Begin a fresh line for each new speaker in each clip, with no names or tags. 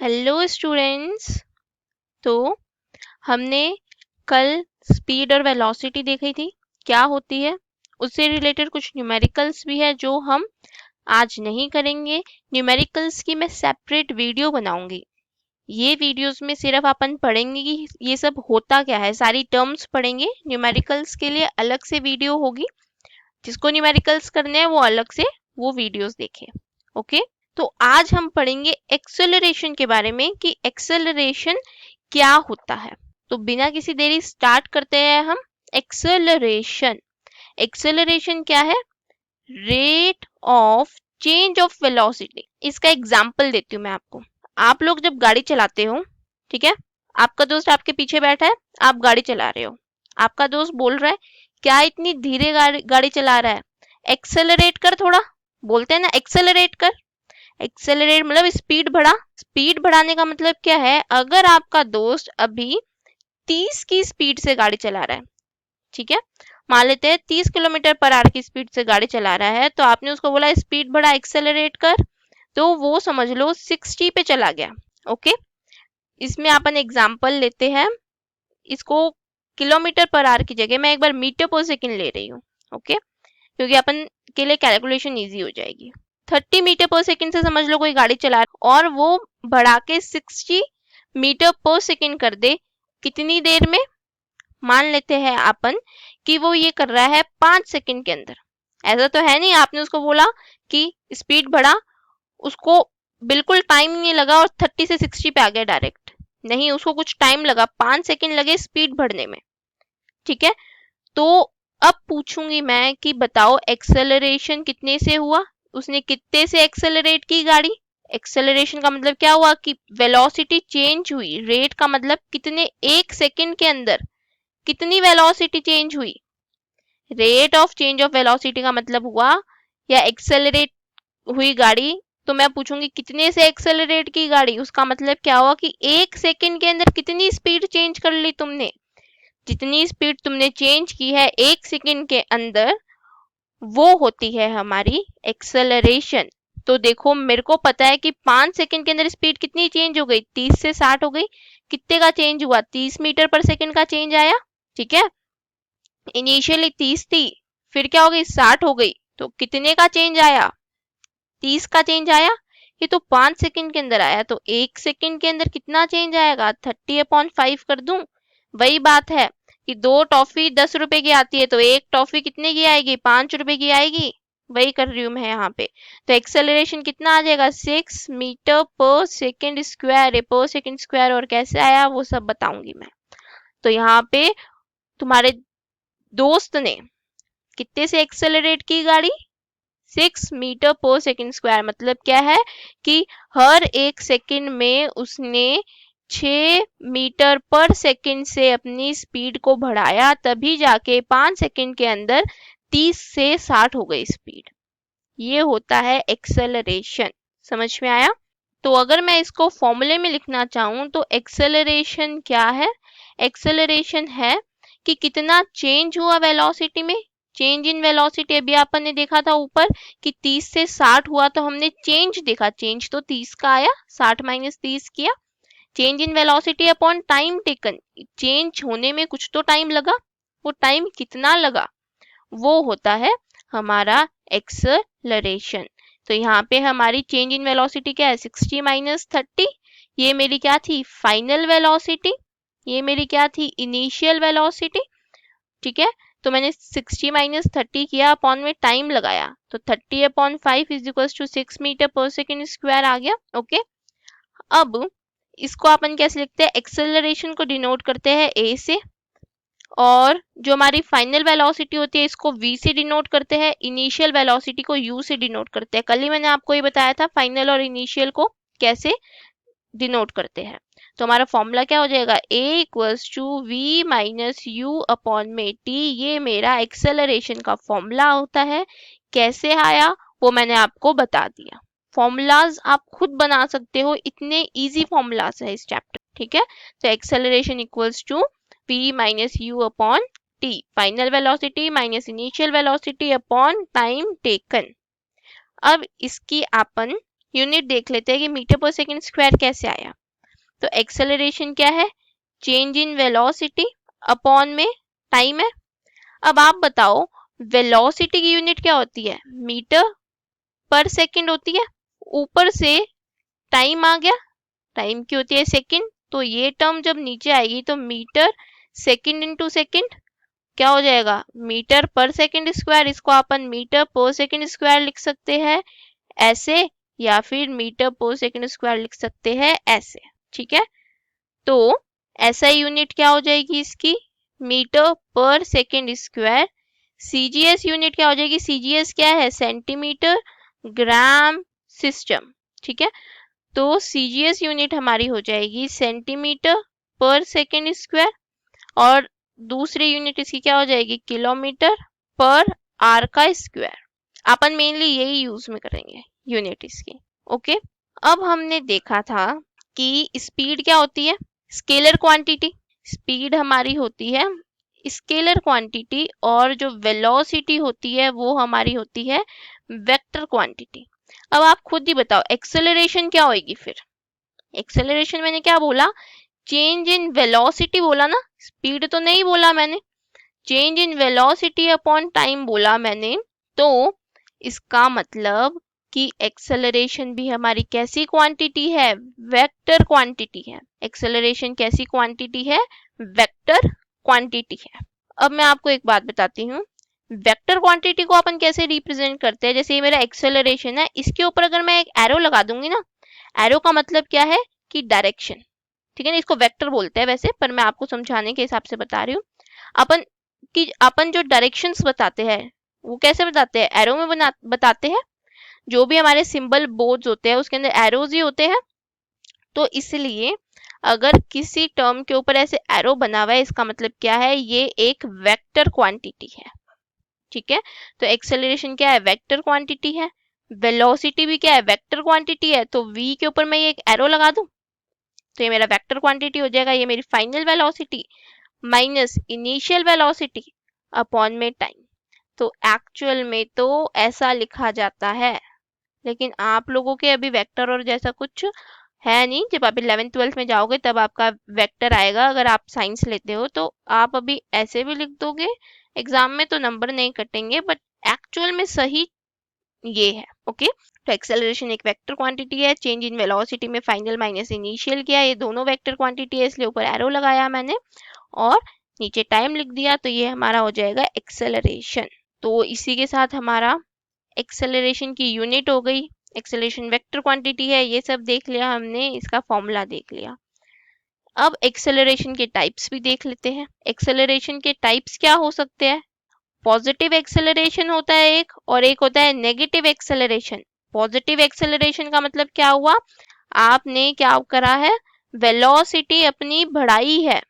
Hello students. तो हमने कल स्पीड और वेलोसिटी देखी थी, क्या होती है। उससे रिलेटेड कुछ न्यूमेरिकल्स भी है जो हम आज नहीं करेंगे। न्यूमेरिकल्स की मैं सेपरेट वीडियो बनाऊंगी। ये वीडियोस में सिर्फ अपन पढ़ेंगे कि ये सब होता क्या है, सारी टर्म्स पढ़ेंगे। न्यूमेरिकल्स के लिए अलग से वीडियो होगी, जिसको न्यूमेरिकल्स करने हैं वो अलग से वो वीडियोस देखे। ओके, तो आज हम पढ़ेंगे एक्सेलरेशन के बारे में कि एक्सेलरेशन क्या होता है। तो बिना किसी देरी स्टार्ट करते हैं हम। एक्सेलरेशन एक्सेलरेशन क्या है? Rate of change of velocity. इसका एग्जांपल देती हूँ मैं आपको। आप लोग जब गाड़ी चलाते हो, ठीक है, आपका दोस्त आपके पीछे बैठा है, आप गाड़ी चला रहे हो, आपका दोस्त बोल रहा है क्या इतनी धीरे गाड़ी चला रहा है, एक्सेलरेट कर थोड़ा। बोलते हैं ना एक्सेलरेट कर। एक्सेलरेट मतलब स्पीड बढ़ा। स्पीड बढ़ाने का मतलब क्या है? अगर आपका दोस्त अभी 30 की स्पीड से गाड़ी चला रहा है, ठीक है, मान लेते हैं 30 किलोमीटर पर आवर की स्पीड से गाड़ी चला रहा है, तो आपने उसको बोला स्पीड बढ़ा, एक्सेलरेट कर, तो वो समझ लो 60 पे चला गया। ओके, इसमें अपन एग्जांपल लेते हैं, इसको किलोमीटर पर आवर की जगह मैं एक बार मीटर पर सेकंड ले रही हूँ। ओके, क्योंकि अपन के लिए कैलकुलेशन इजी हो जाएगी। 30 मीटर पर सेकंड से समझ लो कोई गाड़ी चला रहा है और वो बढ़ा के 60 मीटर पर सेकंड कर दे, कितनी देर में? मान लेते हैं अपन कि वो ये कर रहा है 5 सेकंड के अंदर। ऐसा तो है नहीं आपने उसको बोला कि स्पीड बढ़ा, उसको बिल्कुल टाइम नहीं लगा और 30 से 60 पे आ गया डायरेक्ट। नहीं, उसको कुछ टाइम लगा, 5 सेकंड लगे स्पीड बढ़ने में। ठीक है, तो अब पूछूंगी मैं कि बताओ एक्सेलरेशन कितने से हुआ, उसने कितने से एक्सेलरेट की गाड़ी। एक्सेलरेशन का मतलब क्या हुआ कि वेलोसिटी चेंज हुई। रेट का मतलब कितने, एक सेकंड के अंदर कितनी वेलोसिटी चेंज हुई। Rate of change of velocity का मतलब हुआ या एक्सेलरेट हुई गाड़ी, तो मैं पूछूंगी कितने से एक्सेलरेट की गाड़ी, उसका मतलब क्या हुआ कि एक सेकंड के अंदर कितनी स्पीड चेंज कर ली तुमने। जितनी स्पीड तुमने चेंज की है एक सेकंड के अंदर, वो होती है हमारी एक्सेलरेशन। तो देखो मेरे को पता है कि 5 सेकंड के अंदर स्पीड कितनी चेंज हो गई, 30 से 60 हो गई। कितने का चेंज हुआ? 30 मीटर पर सेकंड का चेंज आया। ठीक है, इनिशियली 30 थी, फिर क्या हो गई, 60 हो गई, तो कितने का चेंज आया? 30 का चेंज आया। ये तो 5 सेकंड के अंदर आया, तो एक सेकंड के अंदर कितना चेंज आएगा? 30/5 कर दूं। वही बात है कि 2 टॉफी 10 रुपए की आती है, तो एक टॉफी कितने की आएगी? 5 रुपए की आएगी। वही कर रही हूँ मैं यहाँ पे। तो एक्सेलरेशन कितना आ जाएगा? 6 मीटर पर सेकेंड स्क्वायर है, पर सेकेंड स्क्वायर। और कैसे आया वो सब बताऊंगी मैं। तो यहाँ पे तुम्हारे दोस्त ने कितने से एक्सेलरेट की गाड़ी? 6 मीटर पर सेकेंड स्क्वायर। मतलब क्या है कि हर एक सेकंड में उसने 6 मीटर पर सेकंड से अपनी स्पीड को बढ़ाया, तभी जाके 5 सेकंड के अंदर 30 से 60 हो गई स्पीड। ये होता है एक्सेलरेशन। समझ में आया? तो अगर मैं इसको फॉर्मूले में लिखना चाहूं तो एक्सेलरेशन क्या है? एक्सेलरेशन है कि कितना चेंज हुआ वेलोसिटी में। चेंज इन वेलोसिटी अभी अपन ने देखा था ऊपर कि 30 से 60 हुआ, तो हमने चेंज देखा, चेंज तो 30 का आया, 60 माइनस 30 किया। Change in velocity upon time taken, change होने में कुछ तो टाइम लगा, वो टाइम कितना लगा, वो होता है हमारा एक्सेलरेशन। तो यहाँ पे हमारी चेंज इन वेलोसिटी क्या है? 60 माइनस 30। ये मेरी क्या थी? Final velocity. ये मेरी क्या थी? Initial velocity. ठीक है, तो मैंने 60 माइनस 30 किया, अपॉन में टाइम लगाया, तो 30/5 इज इक्वल टू 6 मीटर पर सेकेंड स्क्वायर आ गया। ओके, अब इसको अपन कैसे लिखते हैं? एक्सेलरेशन को डिनोट करते हैं ए से, और जो हमारी फाइनल वेलोसिटी होती है इसको v से डिनोट करते हैं, इनिशियल वेलोसिटी को u से डिनोट करते हैं। कल ही मैंने आपको ये बताया था फाइनल और इनिशियल को कैसे डिनोट करते हैं। तो हमारा फॉर्मूला क्या हो जाएगा? a equals to v minus U upon में t। ये मेरा एक्सेलरेशन का फॉर्मूला होता है। कैसे आया वो मैंने आपको बता दिया। फॉर्मूलाज आप खुद बना सकते हो, इतने इजी फॉर्मूलाज है इस चैप्टर। ठीक है, तो acceleration equals to v minus U upon t, final velocity minus initial velocity upon time taken. अब इसकी अपन यूनिट देख लेते हैं कि मीटर पर सेकंड स्क्वायर कैसे आया। तो एक्सेलरेशन क्या है, चेंज इन वेलोसिटी अपॉन में टाइम है। अब आप बताओ वेलोसिटी की यूनिट क्या होती है, मीटर पर सेकंड होती है, ऊपर से टाइम आ गया, टाइम की होती है सेकंड, तो ये टर्म जब नीचे आएगी तो मीटर सेकंड इंटू सेकंड क्या हो जाएगा, मीटर पर सेकंड स्क्वायर। इसको अपन मीटर पर सेकंड स्क्वायर लिख सकते हैं ऐसे, या फिर मीटर पर सेकंड स्क्वायर लिख सकते हैं ऐसे, ठीक है। तो ऐसा यूनिट क्या हो जाएगी इसकी, मीटर पर सेकंड स्क्वायर। सीजीएस यूनिट क्या हो जाएगी, सीजीएस क्या है, सेंटीमीटर ग्राम सिस्टम, ठीक है। तो सीजीएस यूनिट हमारी हो जाएगी सेंटीमीटर पर सेकंड स्क्वायर, और दूसरी यूनिट इसकी क्या हो जाएगी, किलोमीटर पर आर का स्क्वायर। अपन मेनली यही यूज में करेंगे यूनिट इसकी, ओके। अब हमने देखा था कि स्पीड क्या होती है, स्केलर क्वांटिटी। स्पीड हमारी होती है स्केलर क्वांटिटी, और जो वेलोसिटी होती है वो हमारी होती है वेक्टर क्वांटिटी। अब आप खुद ही बताओ एक्सेलरेशन क्या होगी फिर। एक्सेलरेशन मैंने क्या बोला, चेंज इन वेलोसिटी बोला ना, स्पीड तो नहीं बोला मैंने, change in velocity upon time बोला मैंने। तो इसका मतलब कि एक्सेलरेशन भी हमारी कैसी क्वांटिटी है, वेक्टर क्वांटिटी है। एक्सेलरेशन कैसी क्वांटिटी है, वेक्टर क्वांटिटी है। अब मैं आपको एक बात बताती हूँ, वेक्टर क्वांटिटी को अपन कैसे रिप्रेजेंट करते हैं। जैसे ये मेरा एक्सेलरेशन है, इसके ऊपर अगर मैं एक एरो लगा दूंगी ना, एरो का मतलब क्या है कि डायरेक्शन, ठीक है ना। इसको वेक्टर बोलते हैं वैसे, पर मैं आपको समझाने के हिसाब से बता रही हूँ। अपन जो डायरेक्शंस बताते हैं वो कैसे बताते हैं, एरो में बताते हैं। जो भी हमारे सिंबल बोर्ड्स होते हैं उसके अंदर एरोज ही होते हैं। तो इसलिए अगर किसी टर्म के ऊपर ऐसे एरो बना हुआ है, इसका मतलब क्या है, ये एक वेक्टर क्वांटिटी है, ठीक है। तो एक्सेलरेशन क्या है, वेक्टर क्वांटिटी है। वेलोसिटी भी क्या है, वेक्टर क्वांटिटी है। तो v के ऊपर मैं ये एक एरो लगा दूं तो ये मेरा वेक्टर क्वांटिटी हो जाएगा, ये मेरी final velocity minus initial velocity upon में टाइम। तो एक्चुअल में तो ऐसा लिखा जाता है, लेकिन आप लोगों के अभी वेक्टर और जैसा कुछ है नहीं। जब आप 11th 12th में जाओगे तब आपका वेक्टर आएगा। अगर आप साइंस लेते हो तो आप अभी ऐसे भी लिख दोगे एग्जाम में तो नंबर नहीं कटेंगे, बट एक्चुअल में सही ये है, ओके। तो एक्सेलरेशन एक वेक्टर क्वांटिटी है, चेंज इन वेलोसिटी में फाइनल माइनस इनिशियल किया, ये दोनों वेक्टर क्वांटिटी है, इसलिए ऊपर एरो लगाया मैंने और नीचे टाइम लिख दिया, तो ये हमारा हो जाएगा एक्सेलरेशन। तो इसी के साथ हमारा एक्सेलरेशन की यूनिट हो गई, एक्सेलरेशन वेक्टर क्वांटिटी है, ये सब देख लिया हमने, इसका फॉर्मूला देख लिया। अब एक्सेलरेशन के टाइप्स भी देख लेते हैं। एक्सेलरेशन के टाइप्स क्या हो सकते हैं, पॉजिटिव एक्सेलरेशन होता है एक, और एक होता है नेगेटिव एक्सेलरेशन। पॉजिटिव एक्सेलरेशन का मतलब क्या हुआ, आपने क्या करा है, वेलोसिटी अपनी बढ़ाई है,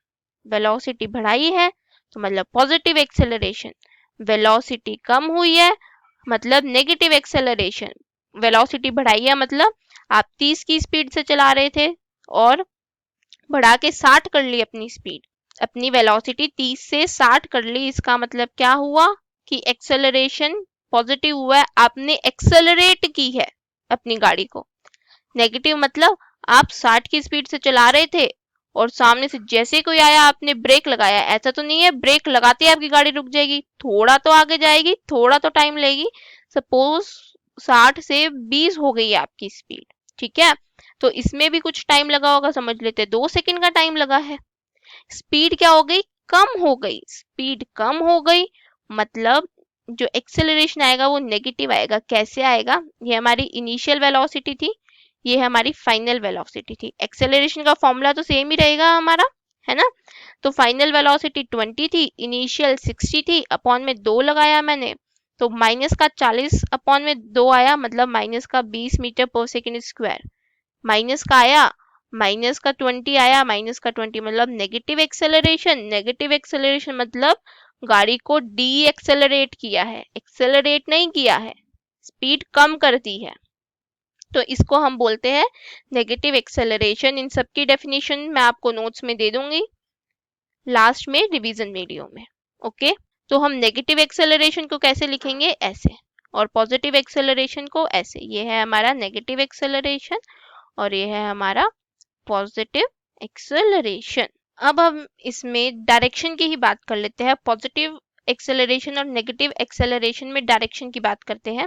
वेलोसिटी बढ़ाई है तो मतलब पॉजिटिव एक्सेलरेशन। वेलोसिटी कम हुई है मतलब नेगेटिव एक्सेलरेशन। वेलोसिटी बढ़ाई है मतलब आप 30 की स्पीड से चला रहे थे और बढ़ा के 60 कर ली अपनी स्पीड, अपनी वेलोसिटी 30 से 60 कर ली, इसका मतलब क्या हुआ कि एक्सेलरेशन पॉजिटिव हुआ है, आपने एक्सेलरेट की है अपनी गाड़ी को। नेगेटिव मतलब आप 60 की स्पीड से चला रहे थे और सामने से जैसे कोई आया आपने ब्रेक लगाया। ऐसा तो नहीं है ब्रेक लगाते ही आपकी गाड़ी रुक जाएगी, थोड़ा तो आगे जाएगी, थोड़ा तो टाइम लेगी। सपोज 60 से 20 हो गई है आपकी स्पीड, ठीक है, तो इसमें भी कुछ टाइम लगा होगा, समझ लेते 2 सेकंड का टाइम लगा है। स्पीड क्या हो गई, कम हो गई। स्पीड कम हो गई मतलब जो एक्सेलरेशन आएगा वो नेगेटिव आएगा। कैसे आएगा, ये हमारी इनिशियल वेलोसिटी थी, ये हमारी फाइनल वेलोसिटी थी। एक्सेलरेशन का फॉर्मूला तो सेम ही रहेगा हमारा, है ना। तो फाइनल वेलोसिटी 20 थी, इनिशियल 60 थी, अपॉन में 2 लगाया मैंने, तो माइनस का 40 अपॉन में 2 आया, मतलब माइनस का 20 मीटर पर सेकेंड स्क्वायर। माइनस का आया, माइनस का 20 आया, माइनस का 20 मतलब नेगेटिव एक्सेलरेशन। नेगेटिव एक्सेलरेशन मतलब गाड़ी को डी एक्सेलरेट किया है, एक्सेलरेट नहीं किया है, स्पीड कम कर दी है, तो इसको हम बोलते हैं नेगेटिव एक्सेलरेशन। इन सब की डेफिनेशन मैं आपको नोट्स में दे दूंगी लास्ट में रिवीजन वीडियो में, ओके। तो हम नेगेटिव एक्सेलरेशन को कैसे लिखेंगे, ऐसे और पॉजिटिव एक्सेलरेशन को ऐसे, ये है हमारा नेगेटिव एक्सेलरेशन और ये है हमारा पॉजिटिव एक्सेलरेशन। अब हम इसमें डायरेक्शन की ही बात कर लेते हैं। पॉजिटिव एक्सेलरेशन और नेगेटिव एक्सेलरेशन में डायरेक्शन की बात करते हैं।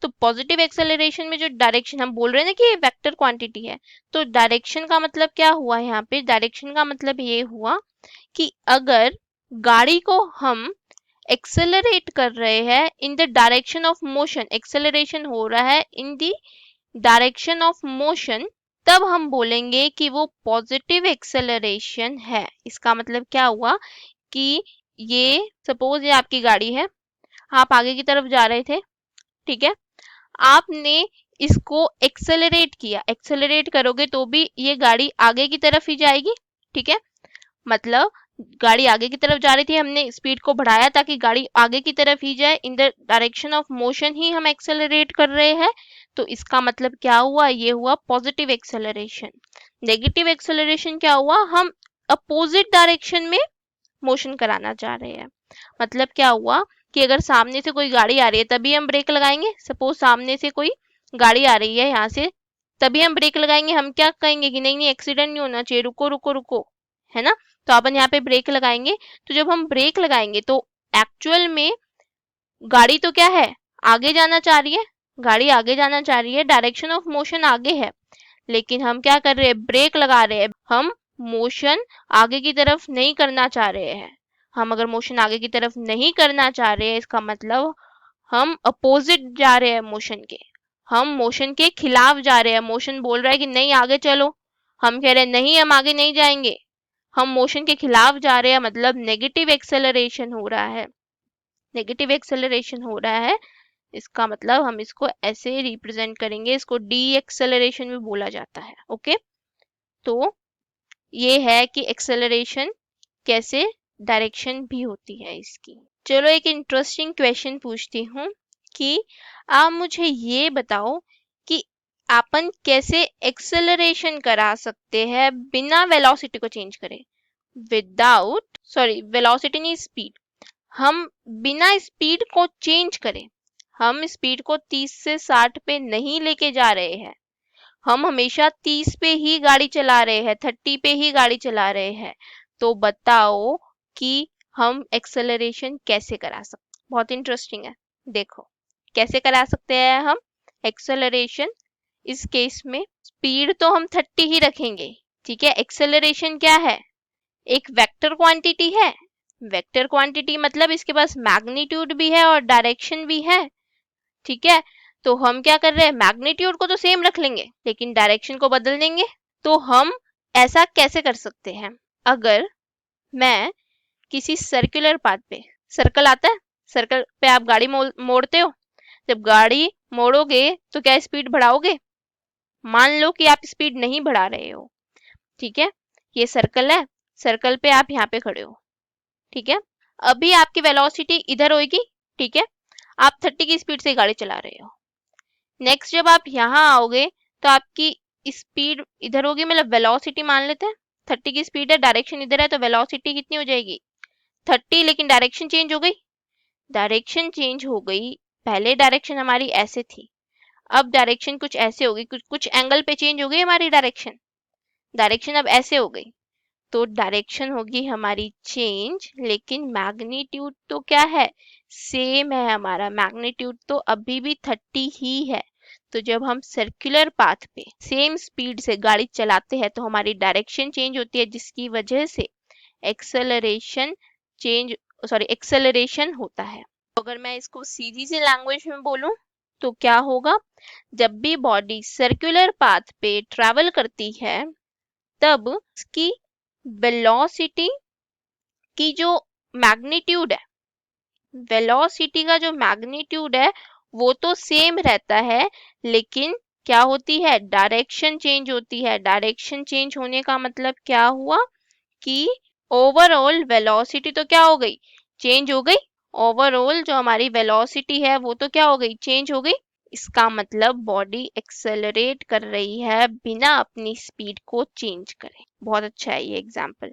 तो पॉजिटिव एक्सेलरेशन में जो डायरेक्शन हम बोल रहे हैं ना कि ये वेक्टर क्वांटिटी है, तो डायरेक्शन का मतलब क्या हुआ यहाँ पे? डायरेक्शन का मतलब ये हुआ कि अगर गाड़ी को हम एक्सेलरेट कर रहे हैं इन the direction of motion, acceleration हो रहा है इन द डायरेक्शन ऑफ मोशन, तब हम बोलेंगे कि वो पॉजिटिव एक्सेलरेशन है। इसका मतलब क्या हुआ कि ये सपोज ये आपकी गाड़ी है, आप आगे की तरफ जा रहे थे, ठीक है, आपने इसको एक्सेलरेट किया, एक्सेलरेट करोगे तो भी ये गाड़ी आगे की तरफ ही जाएगी, ठीक है, मतलब गाड़ी आगे की तरफ जा रही थी, हमने स्पीड को बढ़ाया ताकि गाड़ी आगे की तरफ ही जाए, in the direction of motion ही हम एक्सेलरेट कर रहे हैं, तो इसका मतलब क्या हुआ? ये हुआ पॉजिटिव एक्सेलरेशन। नेगेटिव एक्सेलरेशन क्या हुआ? हम अपोजिट डायरेक्शन में मोशन कराना चाह रहे हैं। मतलब क्या हुआ कि अगर सामने से कोई गाड़ी आ रही है तभी हम ब्रेक लगाएंगे, सपोज सामने से कोई गाड़ी आ रही है यहाँ से, तभी हम ब्रेक लगाएंगे, हम क्या कहेंगे कि नहीं नहीं एक्सीडेंट नहीं होना चाहिए, रुको रुको रुको, है ना, तो अपन यहाँ पे ब्रेक लगाएंगे। तो जब हम ब्रेक लगाएंगे तो एक्चुअल में गाड़ी तो क्या है, आगे जाना चाह रही है, गाड़ी आगे जाना चाह रही है, डायरेक्शन ऑफ मोशन आगे है, लेकिन हम क्या कर रहे हैं? ब्रेक लगा रहे हैं। हम मोशन आगे की तरफ नहीं करना चाह रहे हैं। हम अगर मोशन आगे की तरफ नहीं करना चाह रहे हैं, इसका मतलब हम अपोजिट जा रहे हैं मोशन के, हम मोशन के खिलाफ जा रहे हैं। मोशन बोल रहा है कि नहीं आगे चलो, हम कह रहे हैं नहीं हम आगे नहीं जाएंगे, हम मोशन के खिलाफ जा रहे हैं, मतलब नेगेटिव एक्सेलरेशन हो रहा है, नेगेटिव एक्सेलरेशन हो रहा है। इसका मतलब हम इसको ऐसे रिप्रेजेंट करेंगे, इसको डी एक्सेलरेशन भी बोला जाता है। ओके, तो ये है कि एक्सेलरेशन कैसे डायरेक्शन भी होती है इसकी। चलो एक इंटरेस्टिंग क्वेश्चन पूछती हूँ कि आप मुझे ये बताओ कि अपन कैसे एक्सेलरेशन करा सकते हैं बिना वेलोसिटी को चेंज करे, विदाउट, सॉरी वेलोसिटी नहीं, स्पीड, हम बिना स्पीड को चेंज करें। हम स्पीड को 30 से 60 पे नहीं लेके जा रहे हैं, हम हमेशा 30 पे ही गाड़ी चला रहे हैं, 30 पे ही गाड़ी चला रहे हैं। तो बताओ कि हम एक्सेलरेशन कैसे करा सकते? बहुत इंटरेस्टिंग है, देखो कैसे करा सकते हैं हम एक्सेलरेशन। इस केस में स्पीड तो हम 30 ही रखेंगे, ठीक है। एक्सेलरेशन क्या है? एक वेक्टर क्वांटिटी है, वेक्टर क्वांटिटी मतलब इसके पास मैग्नीट्यूड भी है और डायरेक्शन भी है, ठीक है। तो हम क्या कर रहे हैं? मैग्नीट्यूड को तो सेम रख लेंगे लेकिन डायरेक्शन को बदल देंगे। तो हम ऐसा कैसे कर सकते हैं? अगर मैं किसी सर्कुलर पाथ पे, सर्कल आता है, सर्कल पे आप गाड़ी मोड़ते हो, जब गाड़ी मोड़ोगे तो क्या स्पीड बढ़ाओगे? मान लो कि आप स्पीड नहीं बढ़ा रहे हो, ठीक है, ये सर्कल है, सर्कल पे आप यहाँ पे खड़े हो, ठीक है, अभी आपकी वेलोसिटी इधर होगी, ठीक है, आप 30 की स्पीड से गाड़ी चला रहे हो। नेक्स्ट जब आप यहाँ आओगे तो आपकी स्पीड इधर होगी, मतलब वेलोसिटी मान लेते हैं 30 की स्पीड है, डायरेक्शन इधर है, तो वेलोसिटी कितनी हो जाएगी? 30, लेकिन डायरेक्शन चेंज हो गई, डायरेक्शन चेंज हो गई। पहले डायरेक्शन हमारी ऐसे थी, अब डायरेक्शन कुछ ऐसे हो गई, कुछ एंगल पे चेंज हो गई हमारी डायरेक्शन, डायरेक्शन अब ऐसे हो गई, तो डायरेक्शन होगी हमारी चेंज, लेकिन मैग्नीट्यूड तो क्या है? सेम है, हमारा मैग्नीट्यूड तो अभी भी 30 ही है। तो जब हम सर्कुलर पाथ पे सेम स्पीड से गाड़ी चलाते हैं तो हमारी डायरेक्शन चेंज होती है, जिसकी वजह से एक्सेलरेशन चेंज, सॉरी एक्सेलरेशन होता है। तो अगर मैं इसको सीधी सी लैंग्वेज में बोलूं तो क्या होगा? जब भी बॉडी सर्कुलर पाथ पे ट्रैवल करती है तब उसकी वेलोसिटी की जो मैग्नीट्यूड है, वेलोसिटी का जो मैग्नीट्यूड है वो तो सेम रहता है, लेकिन क्या होती है? डायरेक्शन चेंज होती है। डायरेक्शन चेंज होने का मतलब क्या हुआ कि ओवरऑल वेलोसिटी तो क्या हो गई? चेंज हो गई। ओवरऑल जो हमारी वेलोसिटी है वो तो क्या हो गई? चेंज हो गई। इसका मतलब बॉडी एक्सेलरेट कर रही है बिना अपनी स्पीड को चेंज करे। बहुत अच्छा है ये एग्जाम्पल,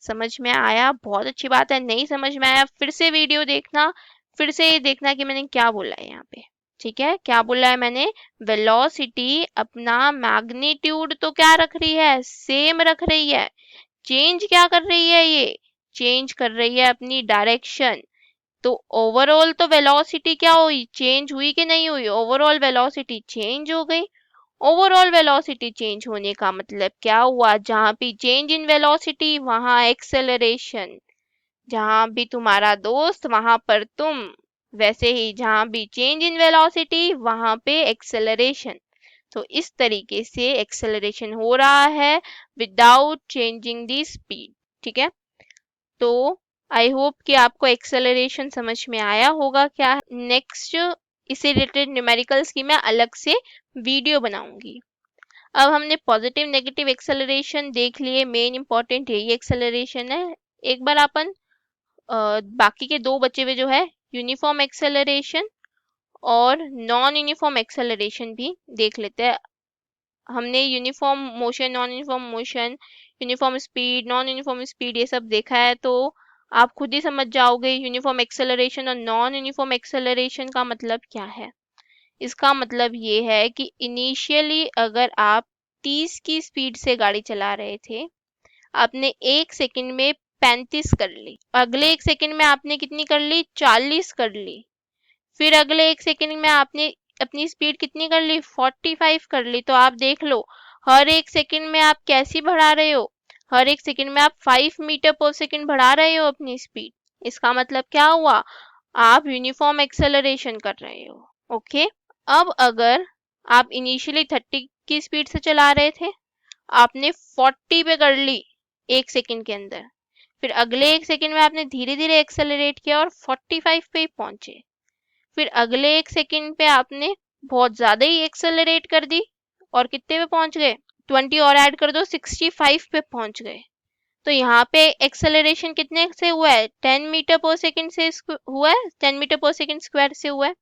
समझ में आया? बहुत अच्छी बात है। नहीं समझ में आया फिर से वीडियो देखना, फिर से ये देखना कि मैंने क्या बोला है यहाँ पे। ठीक है, क्या बोला है मैंने, वेलोसिटी अपना मैग्नीट्यूड तो क्या रख रही है, सेम रख रही है, चेंज क्या कर रही है, ये चेंज कर रही है अपनी डायरेक्शन। तो ओवरऑल तो वेलोसिटी क्या हुई, चेंज हुई कि नहीं हुई, ओवरऑल वेलोसिटी चेंज हो गई। ओवरऑल वेलोसिटी चेंज होने का मतलब क्या हुआ, जहां भी चेंज इन वेलोसिटी वहां एक्सेलरेशन, जहां भी तुम्हारा दोस्त वहां पर तुम, वैसे ही जहां भी चेंज इन वेलोसिटी वहां पे एक्सेलरेशन। तो इस तरीके से एक्सेलरेशन हो रहा है विदाउट चेंजिंग दी स्पीड। ठीक है, तो आई होप कि आपको एक्सेलरेशन समझ में आया होगा क्या है। नेक्स्ट इसे रिलेटेड न्यूमेरिकल्स की मैं अलग से वीडियो बनाऊंगी। अब हमने पॉजिटिव नेगेटिव एक्सेलरेशन देख लिए, मेन इंपॉर्टेंट यही एक्सेलरेशन है। एक बार अपन बाकी के दो बचे हुए जो है यूनिफॉर्म एक्सेलरेशन और नॉन यूनिफॉर्म एक्सेलरेशन भी देख लेते हैं। हमने uniform motion, non uniform motion, uniform speed, non uniform speed ये सब देखा है, तो आप खुद ही समझ जाओगे यूनिफॉर्म एक्सेलरेशन और नॉन यूनिफॉर्म एक्सेलरेशन का मतलब क्या है। इसका मतलब ये है कि इनिशियली अगर आप 30 की स्पीड से गाड़ी चला रहे थे, आपने एक सेकंड में 35 कर ली, अगले एक सेकंड में आपने कितनी कर ली, 40 कर ली, फिर अगले एक सेकंड में आपने अपनी स्पीड कितनी कर ली, 45 कर ली। तो आप देख लो हर एक सेकंड में आप कैसी बढ़ा रहे हो, हर एक सेकंड में आप 5 मीटर पर सेकंड बढ़ा रहे हो अपनी स्पीड। इसका मतलब क्या हुआ, आप यूनिफॉर्म एक्सेलरेशन कर रहे हो। ओके, अब अगर आप इनिशियली 30 की स्पीड से चला रहे थे, आपने 40 पे कर ली एक सेकंड के अंदर, फिर अगले एक सेकंड में आपने धीरे धीरे एक्सेलरेट किया और 45 पे ही पहुंचे, फिर अगले एक सेकंड पे आपने बहुत ज्यादा ही एक्सेलरेट कर दी और कितने पे पहुंच गए, 20 और ऐड कर दो, 65 पे पहुंच गए। तो यहाँ पे एक्सेलरेशन कितने से हुआ है, 10 मीटर पर सेकंड से हुआ है, 10 मीटर पर सेकंड स्क्वायर से हुआ है।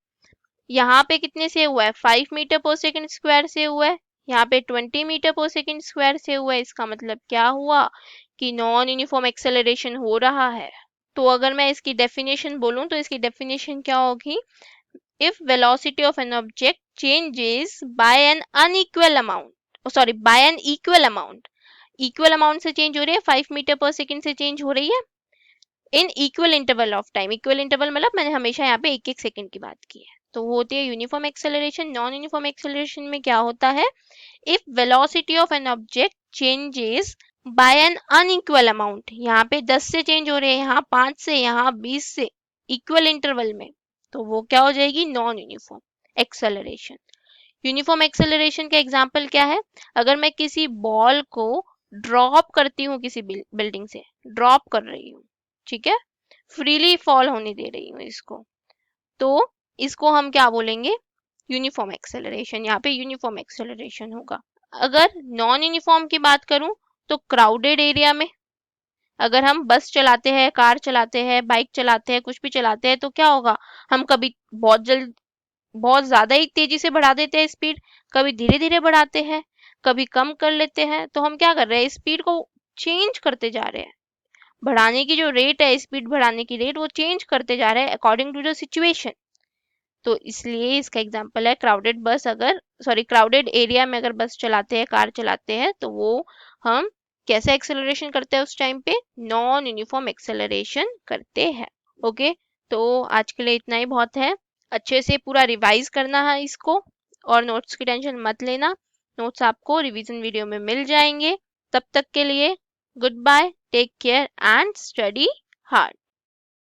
यहाँ पे कितने से हुआ है, 5 मीटर पर सेकंड स्क्वायर से हुआ है। यहाँ पे 20 मीटर पर सेकंड स्क्वायर से हुआ है। इसका मतलब क्या हुआ कि नॉन यूनिफॉर्म एक्सेलरेशन हो रहा है। तो अगर मैं इसकी डेफिनेशन बोलूं तो इसकी डेफिनेशन क्या होगी, if velocity of an object changes by an unequal amount, by an equal amount, equal amount से change हो रही है, 5 मीटर पर सेकंड से change हो रही है, in equal interval of time, equal interval मतलब मैंने हमेशा यहाँ पे एक एक सेकंड की बात की है, तो वो होती है uniform acceleration. Non uniform acceleration में क्या होता है, if velocity of an object changes by N unequal amount, यहाँ पे 10 से चेंज हो रहे हैं, यहाँ 5 से, यहाँ 20 से, इक्वल इंटरवल में, तो वो क्या हो जाएगी, non uniform acceleration. Uniform acceleration का एग्जांपल क्या है, अगर मैं किसी बॉल को ड्रॉप करती हूँ, किसी बिल्डिंग से ड्रॉप कर रही हूँ, ठीक है, फ्रीली फॉल होने दे रही हूँ इसको, तो इसको हम क्या बोलेंगे, यूनिफॉर्म एक्सेलरेशन। यहाँ पे यूनिफॉर्म एक्सेलरेशन होगा। अगर नॉन यूनिफॉर्म की बात करूं तो क्राउडेड एरिया में अगर हम बस चलाते हैं, कार चलाते हैं, बाइक चलाते हैं, कुछ भी चलाते हैं, तो क्या होगा, हम कभी बहुत ज्यादा ही तेजी से बढ़ा देते हैं स्पीड, कभी धीरे धीरे बढ़ाते हैं, कभी कम कर लेते हैं। तो हम क्या कर रहे हैं, स्पीड को चेंज करते जा रहे हैं, बढ़ाने की जो रेट है, स्पीड बढ़ाने की रेट वो चेंज करते जा रहे हैं अकॉर्डिंग टू द सिचुएशन। तो इसलिए इसका एग्जांपल है क्राउडेड बस, अगर क्राउडेड एरिया में अगर बस चलाते हैं, कार चलाते हैं, तो वो हम कैसे एक्सेलरेशन करते हैं, उस टाइम पे नॉन यूनिफॉर्म एक्सेलरेशन करते हैं। ओके, तो आज के लिए इतना ही बहुत है। अच्छे से पूरा रिवाइज करना है इसको, और नोट्स की टेंशन मत लेना, नोट्स आपको रिवीजन वीडियो में मिल जाएंगे। तब तक के लिए good bye, take care and study hard.